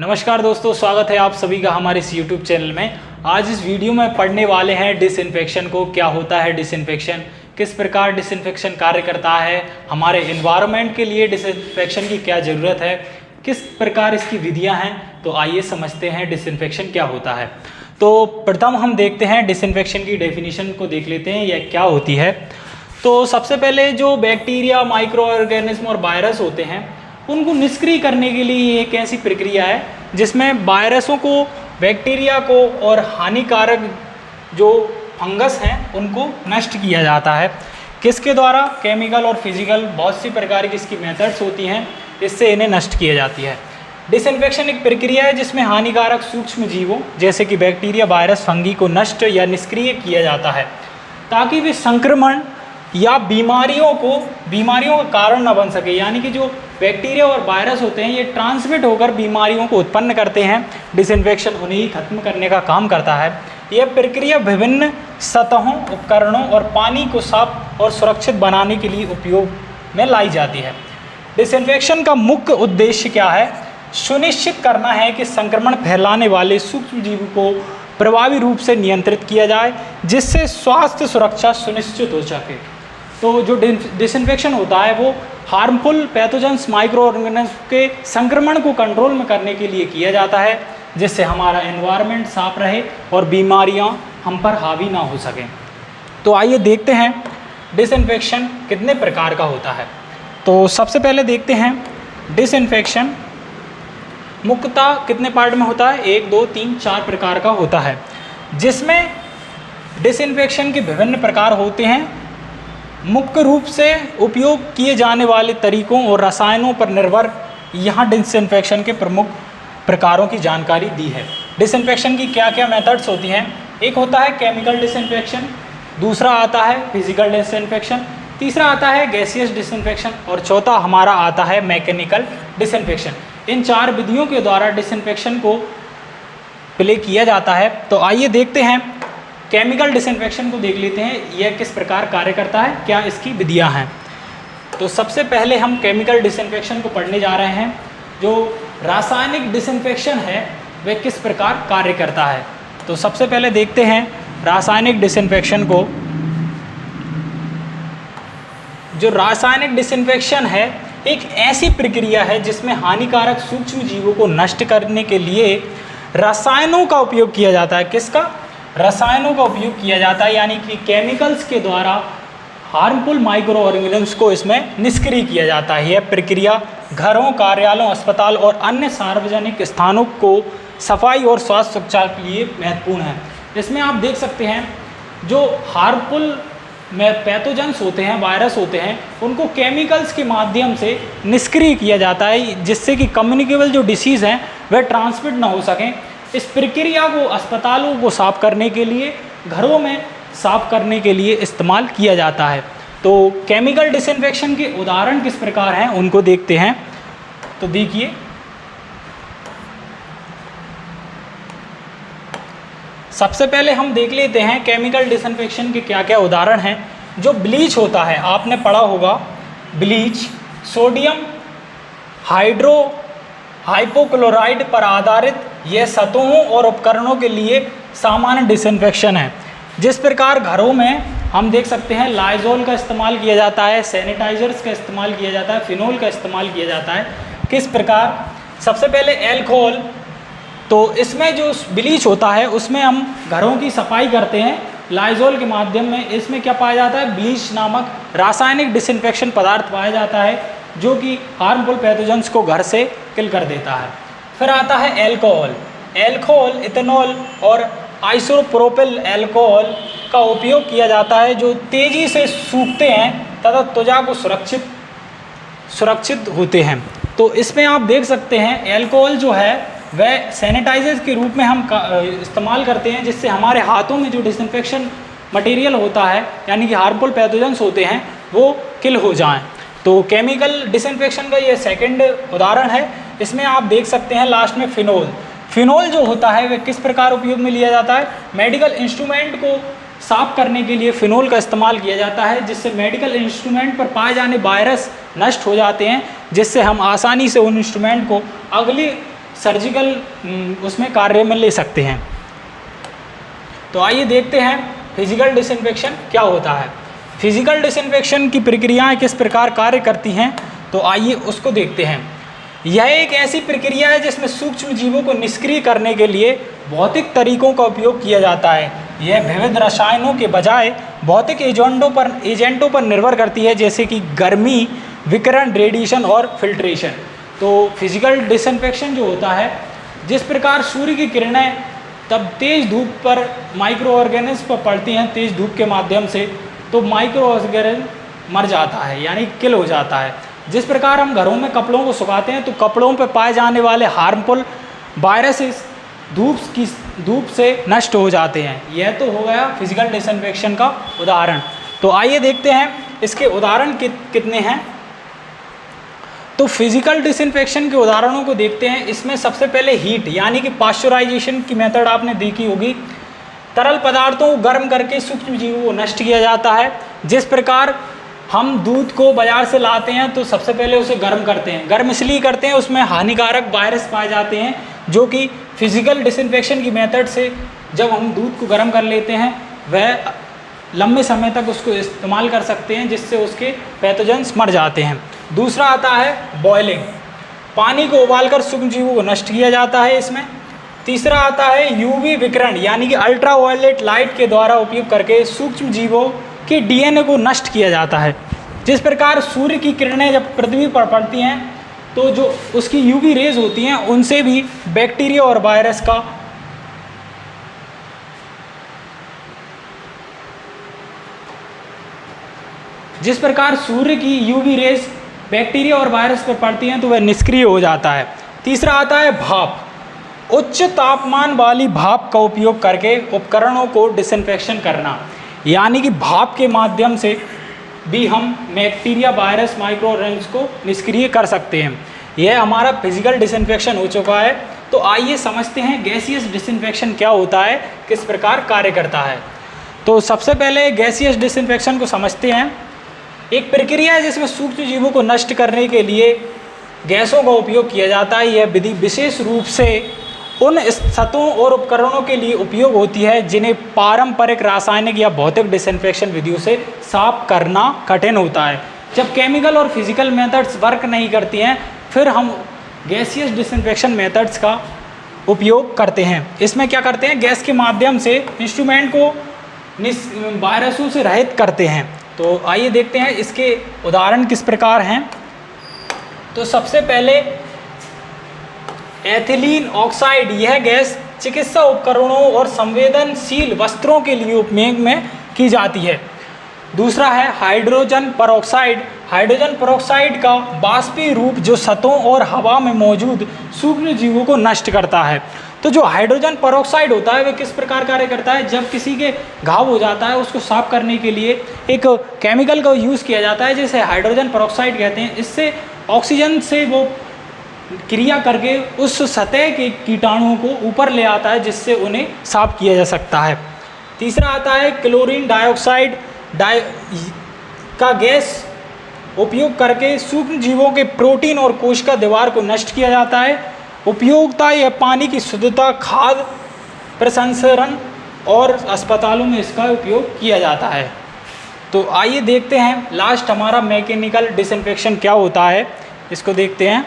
नमस्कार दोस्तों, स्वागत है आप सभी का हमारे इस YouTube चैनल में। आज इस वीडियो में पढ़ने वाले हैं डिसइंफेक्शन को, क्या होता है डिसइंफेक्शन, किस प्रकार डिसइंफेक्शन कार्य करता है, हमारे एनवायरनमेंट के लिए डिसइंफेक्शन की क्या ज़रूरत है, किस प्रकार इसकी विधियां हैं। तो आइए समझते हैं डिसइंफेक्शन क्या होता है। तो प्रथम हम देखते हैं डिसइंफेक्शन की डेफिनेशन को देख लेते हैं, यह क्या होती है। तो सबसे पहले जो बैक्टीरिया, माइक्रो ऑर्गेनिज्म और वायरस होते हैं उनको निष्क्रिय करने के लिए एक ऐसी प्रक्रिया है जिसमें वायरसों को, बैक्टीरिया को और हानिकारक जो फंगस हैं उनको नष्ट किया जाता है। किसके द्वारा? केमिकल और फिजिकल, बहुत सी प्रकार की इसकी मेथड्स होती हैं, इससे इन्हें नष्ट किया जाती है। डिसइंफेक्शन एक प्रक्रिया है जिसमें हानिकारक सूक्ष्म जीवों जैसे कि बैक्टीरिया, वायरस, फंगी को नष्ट या निष्क्रिय किया जाता है ताकि वे संक्रमण या बीमारियों का कारण न बन सके। यानी कि जो बैक्टीरिया और वायरस होते हैं ये ट्रांसमिट होकर बीमारियों को उत्पन्न करते हैं। डिसइंफेक्शन उन्हें ही खत्म करने का काम करता है। यह प्रक्रिया विभिन्न सतहों, उपकरणों और पानी को साफ और सुरक्षित बनाने के लिए उपयोग में लाई जाती है। डिसइंफेक्शन का मुख्य उद्देश्य क्या है? सुनिश्चित करना है कि संक्रमण फैलाने वाले सूक्ष्म जीवों को प्रभावी रूप से नियंत्रित किया जाए जिससे स्वास्थ्य सुरक्षा सुनिश्चित हो सके। तो जो डिसइंफेक्शन होता है वो हार्मफुल पैथोजेंस, माइक्रो ऑर्गेनिज्म के संक्रमण को कंट्रोल में करने के लिए किया जाता है जिससे हमारा एनवायरनमेंट साफ रहे और बीमारियां हम पर हावी ना हो सकें। तो आइए देखते हैं डिसइंफेक्शन कितने प्रकार का होता है। तो सबसे पहले देखते हैं डिसइंफेक्शन मुख्यतः कितने पार्ट में होता है? 1, 2, 3, 4 प्रकार का होता है जिसमें डिसइंफेक्शन के विभिन्न प्रकार होते हैं। मुख्य रूप से उपयोग किए जाने वाले तरीकों और रसायनों पर निर्भर यहाँ डिसइंफेक्शन के प्रमुख प्रकारों की जानकारी दी है। डिसइंफेक्शन की क्या क्या मेथड्स होती हैं? एक होता है केमिकल डिसइंफेक्शन, दूसरा आता है फिजिकल डिसइंफेक्शन, तीसरा आता है गैसियस डिसइंफेक्शन और चौथा हमारा आता है मैकेनिकल डिसइंफेक्शन। इन 4 विधियों के द्वारा डिसइंफेक्शन को प्ले किया जाता है। तो आइए देखते हैं केमिकल डिसइंफेक्शन को देख लेते हैं, यह किस प्रकार कार्य करता है, क्या इसकी विधियां हैं। तो सबसे पहले हम केमिकल डिसइंफेक्शन को पढ़ने जा रहे हैं। जो रासायनिक डिसइंफेक्शन है वह किस प्रकार कार्य करता है। तो सबसे पहले देखते हैं रासायनिक डिसइंफेक्शन को। जो रासायनिक डिसइंफेक्शन है एक ऐसी प्रक्रिया है जिसमें हानिकारक सूक्ष्म जीवों को नष्ट करने के लिए रसायनों का उपयोग किया जाता है। किसका? रसायनों का उपयोग किया जाता है, यानी कि केमिकल्स के द्वारा हार्मफुल माइक्रो ऑर्गेनिज्म्स को इसमें निष्क्रिय किया जाता है। यह प्रक्रिया घरों, कार्यालयों, अस्पताल और अन्य सार्वजनिक स्थानों को सफाई और स्वास्थ्य सुरक्षा के लिए महत्वपूर्ण है। इसमें आप देख सकते हैं जो हार्मफुल पैथोजेंस होते हैं, वायरस होते हैं, उनको केमिकल्स के माध्यम से निष्क्रिय किया जाता है जिससे कि कम्युनिकेबल जो डिसीज़ हैं वह ट्रांसमिट ना हो सकें। इस प्रक्रिया को अस्पतालों को साफ करने के लिए, घरों में साफ करने के लिए इस्तेमाल किया जाता है। तो केमिकल डिसइंफेक्शन के उदाहरण किस प्रकार हैं उनको देखते हैं। तो देखिए, सबसे पहले हम देख लेते हैं केमिकल डिसइंफेक्शन के क्या क्या उदाहरण हैं। जो ब्लीच होता है, आपने पढ़ा होगा ब्लीच सोडियम हाइपोक्लोराइड पर आधारित यह सतहों और उपकरणों के लिए सामान्य डिसइंफेक्शन है। जिस प्रकार घरों में हम देख सकते हैं लाइजोल का इस्तेमाल किया जाता है, सैनिटाइजर्स का इस्तेमाल किया जाता है, फिनोल का इस्तेमाल किया जाता है। किस प्रकार? सबसे पहले एल्कोहल। तो इसमें जो ब्लीच होता है उसमें हम घरों की सफाई करते हैं लाइजोल के माध्यम में। इसमें क्या पाया जाता है? ब्लीच नामक रासायनिक डिसइंफेक्शन पदार्थ पाया जाता है जो कि हार्मफुल पैथोजेंस को घर से किल कर देता है। फिर आता है एल्कोहल। एल्कोहल, इथेनॉल और आइसोप्रोपिल एल्कोहल का उपयोग किया जाता है जो तेज़ी से सूखते हैं तथा त्वचा को सुरक्षित होते हैं। तो इसमें आप देख सकते हैं एल्कोहल जो है वह सैनिटाइजर के रूप में हम इस्तेमाल करते हैं जिससे हमारे हाथों में जो डिसइंफेक्शन मटेरियल होता है यानी कि हार्मफुल पैथोजेंस होते हैं वो किल हो जाएं। तो केमिकल डिसइंफेक्शन का ये सेकंड उदाहरण है। इसमें आप देख सकते हैं लास्ट में फिनोल। फिनोल जो होता है वह किस प्रकार उपयोग में लिया जाता है? मेडिकल इंस्ट्रूमेंट को साफ करने के लिए फिनोल का इस्तेमाल किया जाता है जिससे मेडिकल इंस्ट्रूमेंट पर पाए जाने वायरस नष्ट हो जाते हैं जिससे हम आसानी से उन इंस्ट्रूमेंट को अगली सर्जिकल उसमें कार्य में ले सकते हैं। तो आइए देखते हैं फिजिकल डिसइंफेक्शन क्या होता है। फिजिकल डिसइंफेक्शन की प्रक्रियाएं किस प्रकार कार्य करती हैं, तो आइए उसको देखते हैं। यह एक ऐसी प्रक्रिया है जिसमें सूक्ष्म जीवों को निष्क्रिय करने के लिए भौतिक तरीकों का उपयोग किया जाता है। यह विविध रसायनों के बजाय भौतिक एजेंटों पर निर्भर करती है, जैसे कि गर्मी, विकिरण, रेडिएशन और फिल्ट्रेशन। तो फिजिकल डिसइंफेक्शन जो होता है, जिस प्रकार सूर्य की किरणें तब तेज धूप पर माइक्रो ऑर्गेनिज्म पर पड़ती हैं तेज धूप के माध्यम से, तो माइक्रो ऑर्गेनिज्म मर जाता है यानी किल हो जाता है। जिस प्रकार हम घरों में कपड़ों को सुखाते हैं तो कपड़ों पर पाए जाने वाले हार्मफुल वायरसेस धूप से नष्ट हो जाते हैं। यह तो हो गया फिजिकल डिसइंफेक्शन का उदाहरण। तो आइए देखते हैं इसके उदाहरण कितने हैं। तो फिजिकल डिसइंफेक्शन के उदाहरणों को देखते हैं। इसमें सबसे पहले हीट यानी कि पाश्चराइजेशन की मेथड आपने देखी होगी। तरल पदार्थों को गर्म करके सूक्ष्म जीवों को नष्ट किया जाता है। जिस प्रकार हम दूध को बाजार से लाते हैं तो सबसे पहले उसे गर्म करते हैं। गर्म इसलिए करते हैं, उसमें हानिकारक वायरस पाए जाते हैं, जो कि फिजिकल डिसइंफेक्शन की मेथड से जब हम दूध को गर्म कर लेते हैं वह लंबे समय तक उसको इस्तेमाल कर सकते हैं, जिससे उसके पैथोजेंस मर जाते हैं। दूसरा आता है बॉयलिंग, पानी को उबालकर सूक्ष्म जीवों को नष्ट किया जाता है इसमें। तीसरा आता है यूवी विकिरण यानी कि अल्ट्रावायलेट लाइट के द्वारा उपयोग करके सूक्ष्म जीवों के डीएनए को नष्ट किया जाता है। जिस प्रकार सूर्य की किरणें जब पृथ्वी पर पड़ती हैं तो जो उसकी यूवी रेज होती हैं उनसे भी बैक्टीरिया और वायरस का जिस प्रकार सूर्य की यूवी रेज बैक्टीरिया और वायरस पर पड़ती हैं तो वह निष्क्रिय हो जाता है। तीसरा आता है भाप, उच्च तापमान वाली भाप का उपयोग करके उपकरणों को डिसइंफेक्शन करना, यानी कि भाप के माध्यम से भी हम बैक्टीरिया, वायरस, माइक्रो ऑर्गेनिज्म को निष्क्रिय कर सकते हैं। यह हमारा फिजिकल डिसइंफेक्शन हो चुका है। तो आइए समझते हैं गैसियस डिसइंफेक्शन क्या होता है, किस प्रकार कार्य करता है। तो सबसे पहले गैसियस डिसइंफेक्शन को समझते हैं। एक प्रक्रिया है जिसमें सूक्ष्म जीवों को नष्ट करने के लिए गैसों का उपयोग किया जाता है। यह विधि विशेष रूप से उन सतहों और उपकरणों के लिए उपयोग होती है जिन्हें पारंपरिक रासायनिक या भौतिक डिसइंफेक्शन विधियों से साफ करना कठिन होता है। जब केमिकल और फिजिकल मेथड्स वर्क नहीं करती हैं फिर हम गैसियस डिसइंफेक्शन मेथड्स का उपयोग करते हैं। इसमें क्या करते हैं, गैस के माध्यम से इंस्ट्रूमेंट को वायरसों से रहित करते हैं। तो आइए देखते हैं इसके उदाहरण किस प्रकार हैं। तो सबसे पहले एथिलीन ऑक्साइड, यह गैस चिकित्सा उपकरणों और संवेदनशील वस्त्रों के लिए उपयोग में की जाती है। दूसरा है हाइड्रोजन परऑक्साइड। हाइड्रोजन परऑक्साइड का बाष्पीय रूप जो सतहों और हवा में मौजूद सूक्ष्म जीवों को नष्ट करता है। तो जो हाइड्रोजन परऑक्साइड होता है वह किस प्रकार कार्य करता है, जब किसी के घाव हो जाता है उसको साफ करने के लिए एक केमिकल का यूज़ किया जाता है जिसे हाइड्रोजन परऑक्साइड कहते हैं। इससे ऑक्सीजन से वो क्रिया करके उस सतह के कीटाणुओं को ऊपर ले आता है जिससे उन्हें साफ किया जा सकता है। तीसरा आता है क्लोरीन डाइऑक्साइड का गैस उपयोग करके सूक्ष्म जीवों के प्रोटीन और कोशिका दीवार को नष्ट किया जाता है। उपयोगिता यह पानी की शुद्धता, खाद्य प्रसंस्करण और अस्पतालों में इसका उपयोग किया जाता है। तो आइए देखते हैं लास्ट हमारा मैकेनिकल डिसइंफेक्शन क्या होता है, इसको देखते हैं।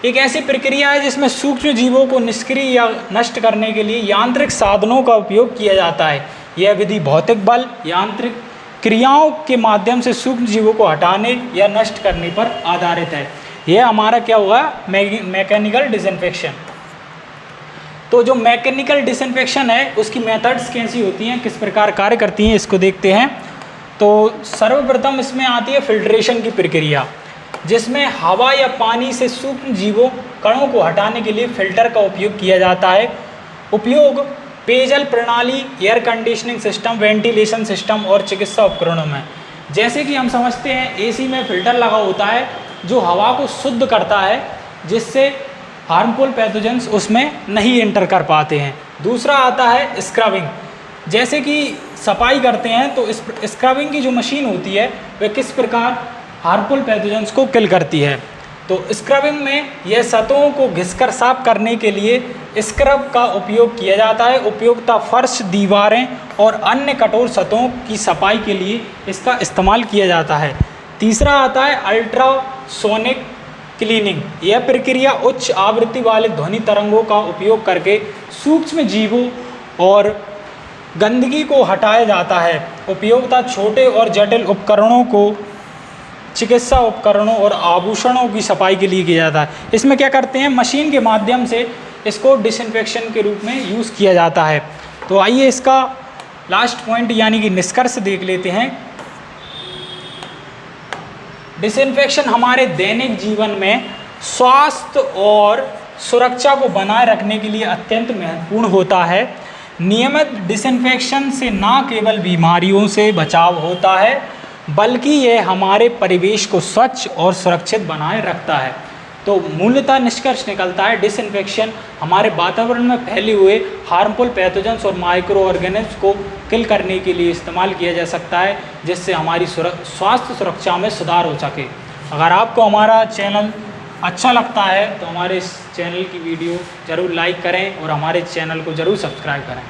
एक ऐसी प्रक्रिया है जिसमें सूक्ष्म जीवों को निष्क्रिय या नष्ट करने के लिए यांत्रिक साधनों का उपयोग किया जाता है। यह विधि भौतिक बल, यांत्रिक क्रियाओं के माध्यम से सूक्ष्म जीवों को हटाने या नष्ट करने पर आधारित है। यह हमारा क्या हुआ, मैकेनिकल डिसइंफेक्शन। तो जो मैकेनिकल डिसइंफेक्शन है उसकी मेथड्स कैसी होती हैं, किस प्रकार कार्य करती हैं, इसको देखते हैं। तो सर्वप्रथम इसमें आती है फिल्ट्रेशन की प्रक्रिया, जिसमें हवा या पानी से सूक्ष्म जीवों कणों को हटाने के लिए फिल्टर का उपयोग किया जाता है। उपयोग पेयजल प्रणाली, air conditioning system, ventilation system और चिकित्सा उपकरणों में। जैसे कि हम समझते हैं एसी में फिल्टर लगा होता है जो हवा को शुद्ध करता है जिससे हार्मफुल पैथोजेंस उसमें नहीं एंटर कर पाते हैं। दूसरा आता है स्क्रबिंग, जैसे कि सफाई करते हैं तो स्क्रबिंग की जो मशीन होती है वह किस प्रकार हार्मफुल पैथोजेंस को किल करती है। तो स्क्रबिंग में यह सतहों को घिसकर साफ करने के लिए स्क्रब का उपयोग किया जाता है। उपयोगिता फर्श, दीवारें और अन्य कठोर सतहों की सफाई के लिए इसका इस्तेमाल किया जाता है। तीसरा आता है अल्ट्रासोनिक क्लीनिंग। यह प्रक्रिया उच्च आवृत्ति वाले ध्वनि तरंगों का उपयोग करके सूक्ष्म जीवों और गंदगी को हटाया जाता है। उपयोगिता छोटे और जटिल उपकरणों को, चिकित्सा उपकरणों और आभूषणों की सफाई के लिए किया जाता है। इसमें क्या करते हैं, मशीन के माध्यम से इसको डिसइंफेक्शन के रूप में यूज़ किया जाता है। तो आइए इसका लास्ट पॉइंट यानी कि निष्कर्ष देख लेते हैं। डिसइंफेक्शन हमारे दैनिक जीवन में स्वास्थ्य और सुरक्षा को बनाए रखने के लिए अत्यंत महत्वपूर्ण होता है। नियमित डिसइंफेक्शन से न केवल बीमारियों से बचाव होता है बल्कि यह हमारे परिवेश को स्वच्छ और सुरक्षित बनाए रखता है। तो मूलतः निष्कर्ष निकलता है डिसइंफेक्शन हमारे वातावरण में फैले हुए हार्मफुल पैथोजेंस और माइक्रो ऑर्गेनिज्म को किल करने के लिए इस्तेमाल किया जा सकता है, जिससे हमारी स्वास्थ्य सुरक्षा में सुधार हो सके। अगर आपको हमारा चैनल अच्छा लगता है तो हमारे इस चैनल की वीडियो ज़रूर लाइक करें और हमारे चैनल को ज़रूर सब्सक्राइब करें।